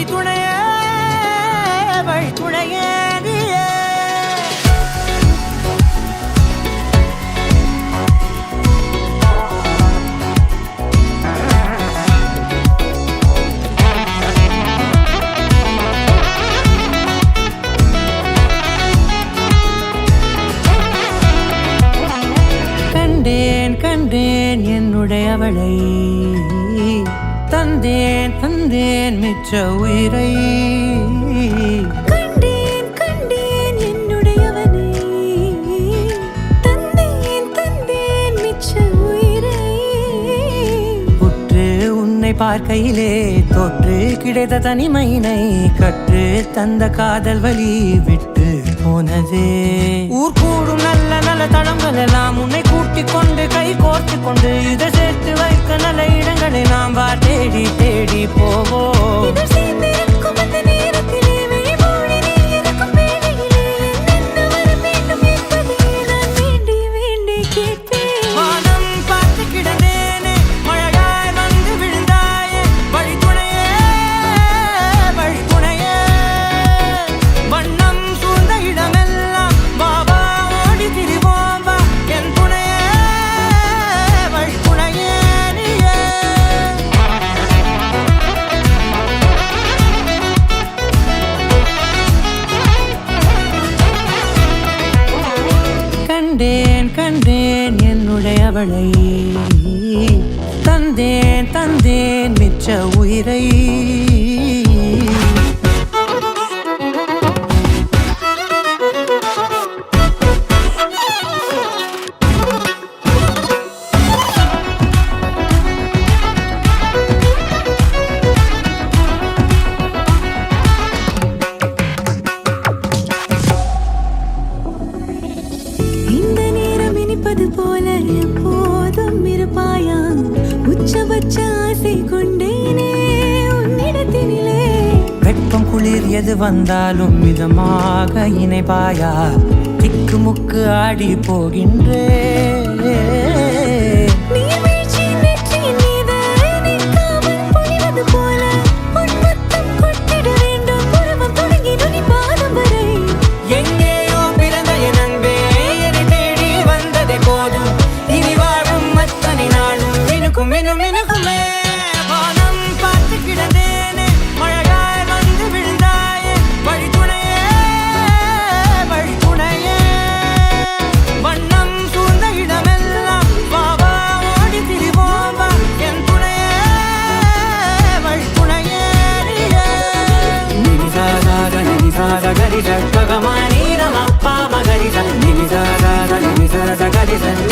துணையே வழி துணையே கண்டேன் என்னுடையவளை தந்தேன் தந்தேன் மிச்ச உயிரை கண்டேன் என்னுடையவனை தந்தேன் தந்தேன் மிச்ச உயிரை உற்று உன்னை பார்க்கையிலே தொற்று கிடைத்த தனிமையினை கற்று தந்த காதல் வழி விட்டு போனதே ஊர் கூடும் நல்ல நல்ல தளங்கள் எல்லாம் உன்னை கூட்டிக் கொண்டு கை கோர்த்து கொண்டு இதை சேர்த்து வைக்க நல்ல இடங்களை நாம் தேடி தேடி போவோம். கண்டேன் என்னுடையவளை தந்தேன் தந்தேன் மிச்ச உயிரை போல எப்போதும் இருப்பாயா உச்சபட்ச ஆசை கொண்டேனே உன்னிடத்தினிலே வெப்பம் குளிர் எது வந்தாலும் மிதமாக இணைப்பாயா திக்குமுக்கு ஆடி போகின்றே Gari sa,